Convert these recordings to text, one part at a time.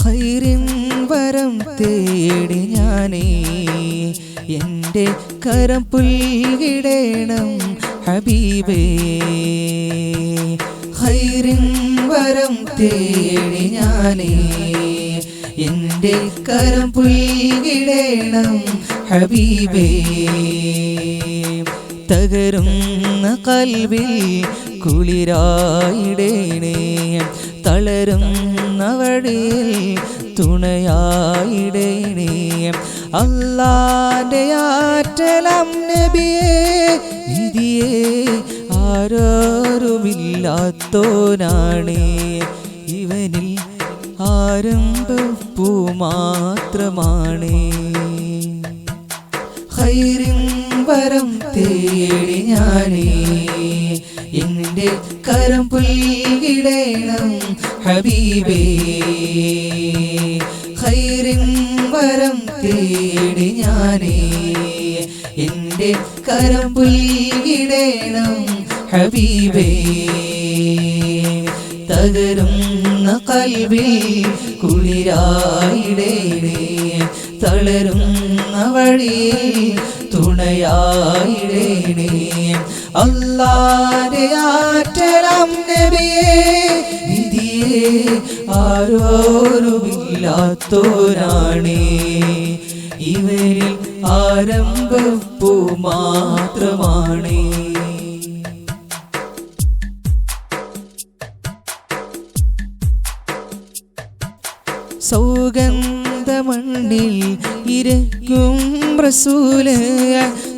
ഖൈറിൻ വരം തേടി ഞാനേ എൻ്റെ കരം പുൽകിടേണം ഹബീബേ. ഖൈറിൻ വരം തേടി ഞാനേ എൻ്റെ കരം പുൽകിടേണം ഹബീബേ. തകരുന്ന കൽവിൽ കുളിരായിടേണേ, തളരുന്ന വഴിയിൽ തുണയായിടേണേ. അല്ലാന്റെ ആറ്റലം നബിയേ നിധിയേ ആരോരുമില്ലാത്തോനാണേ. ഇവനിൽ ആരംഭപ്പൂ മാത്രമാണേ. ഖൈറിൻ വരം തേടി ഞാനേ എൻ്റെ കരം പുൽകിടേണം ഹബീബേ. ഖൈറിൻ വരം തേടി ഞാനേ എൻ്റെ കരം പുൽകിടേണം ഹബീബേ. തകരുന്ന കൽവിൽ കുളിരായിടേണേ, തളരുന്ന വഴിയിൽ തുണയായിടേണേ. അല്ലാന്റെ ആറ്റലം നബിയേ നിധിയേ ആരോരുമില്ലാത്തോനാണേ. ഇവരിൽ ആരംഭപ്പൂ മാത്രമാണേ. സൗഗന്ധമണ്ണിൽ ഇരക്കും റസൂല്,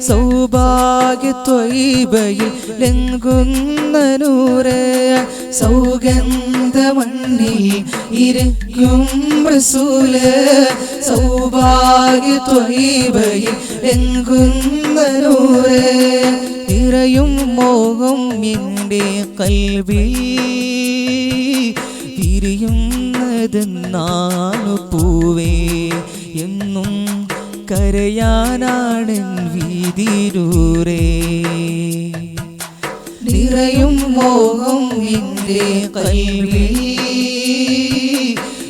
സൗഭാഗ്യ ത്വയ്ബയിൽ ലംഘുന്ന നൂറ്. സൗഗന്ധമണ്ണിൽ ഇരക്കും റസൂല്, സൗഭാഗ്യ ത്വയ്ബയിൽ ലംഘുന്ന നൂറ്. നിറയും മോഹം എൻ്റെ കൽവിൽ വിരിയുന്നതെന്നാണു പൂവേ. എന്നും കരയാനാണ് വീതിരൂരേ. നിറയും മോഹം എൻ്റെ കൽവിൽ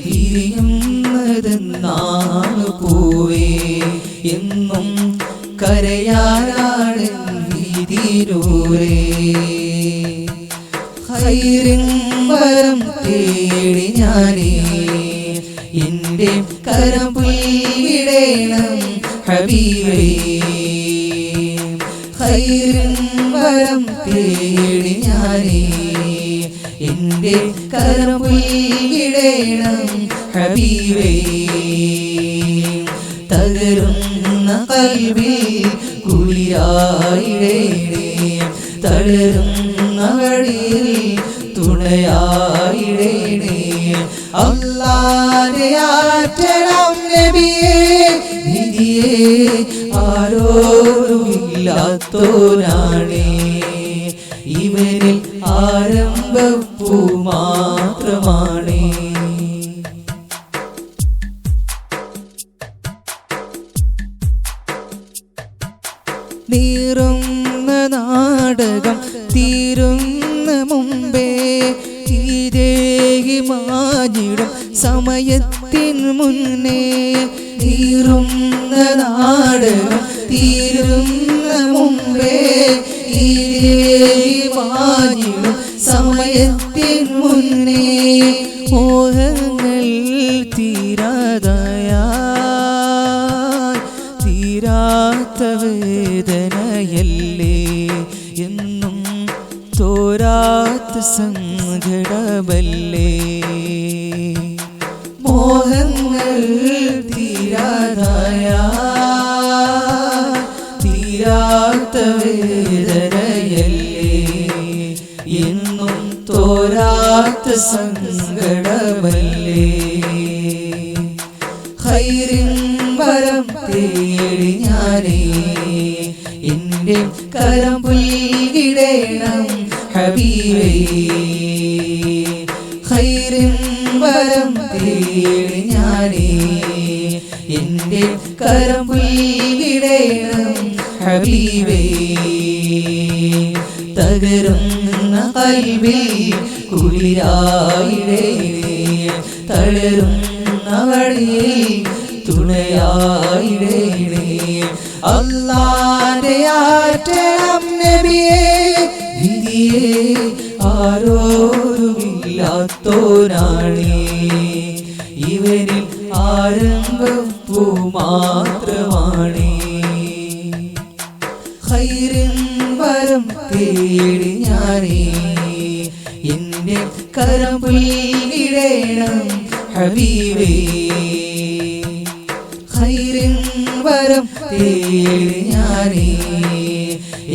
വിരിയുന്നതെന്നാണു പൂവേ. എന്നും കരയാനാണ് വീതിരൂരേ. ഖൈറിൻ വരം തേടി ഞാനേ എൻ്റെ കരം പുൽകിടേണം ഹബീബേ. ഖൈറിൻ വരം തേടി ഞാനേ എൻ്റെ കരം പുൽകിടേണം ഹബീബേ. തകരുന്ന കൽവിൽ കുളിരായിടേണേ, തളരുന്ന വഴിയിൽ തുണയായിടേണേ. അല്ലാന്റെ ആറ്റലം നബിയേ നിധിയേ ആരോരുമില്ലാത്തോനാണേ. ഇവനിൽ ആരംഭപ്പൂ മാത്രമാണേ. നീറുന്ന നാടകം തീരുന്ന മുമ്പേ ഈരേകി മാഞ്ഞിടും സമയത്തിനു മുന്നേ. നീറുന്ന നാടകം തീരുന്ന മുമ്പേ ഈരേകി മാഞ്ഞിടും സമയത്തിനു മുന്നേ. മോഹങ്ങൾ തീരാത്ത വേദനയല്ലേ, എന്നും തോരാത്ത സങ്കടമല്ലേ. മോഹങ്ങൾ തീരാത്ത വേദനയല്ലേ, എന്നും തോരാത്ത സങ്കടമല്ലേ. ഖൈറിൻ വരം തേടി ഞാനേ എൻ്റെ കരം പുൽകിടേണം ഹബീബേ. ഖൈറിൻ വരം തേടി ഞാനേ എൻ്റെ കരം പുൽകിടേണം ഹബീബേ. തകരുന്ന കൽവിൽ കുളിരായിടേണേ, തളരുന്ന വഴിയിൽ തുണയായിടേണേ അല്ലാഹുവിന്റെ ആറ്റം നബിയേ വിധിയേ ആരോരുമില്ലാത്തോനാണേ ഇവരിൽ ആരംഭം പൂ മാത്രമാണേ ഖൈറിൻ വരം തേടി ഞാനേ എന്റെ കരം പുൽകിടേണം ഹബീബേ ഖൈറിൻ വരം തേടി ഞാനേ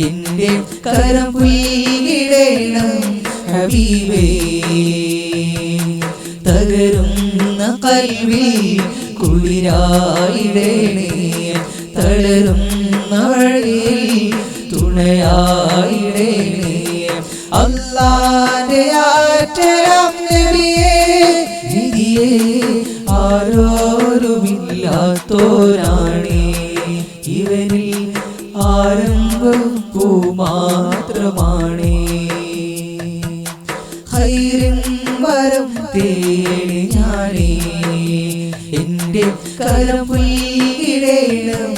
എന്റെ കരം പുൽകിടേണം ഹബീബേ തകരുന്ന കൽവിൽ കുളിരായിടേണേ തളരുന്ന വഴിയിൽ തുണയായിടേണേ അല്ലാഹുവിന്റെ ആറ്റം നബിയേ വിധിയേ ആരോരുമില്ലാത്തോരാണേ ഇവരിൽ ആരംഭം പൂ മാത്രമാണേ ഖൈറിൻ വരം തേടി ഞാനേ എന്റെ കരം പുൽകിടേണം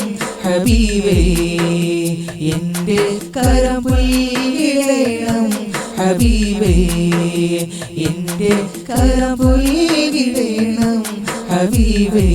ഹബീബേ എന്റെ കരം പുൽകിടേണം ഹബീബേ എന്റെ കരം പുൽകിടേണം ഹബീബേ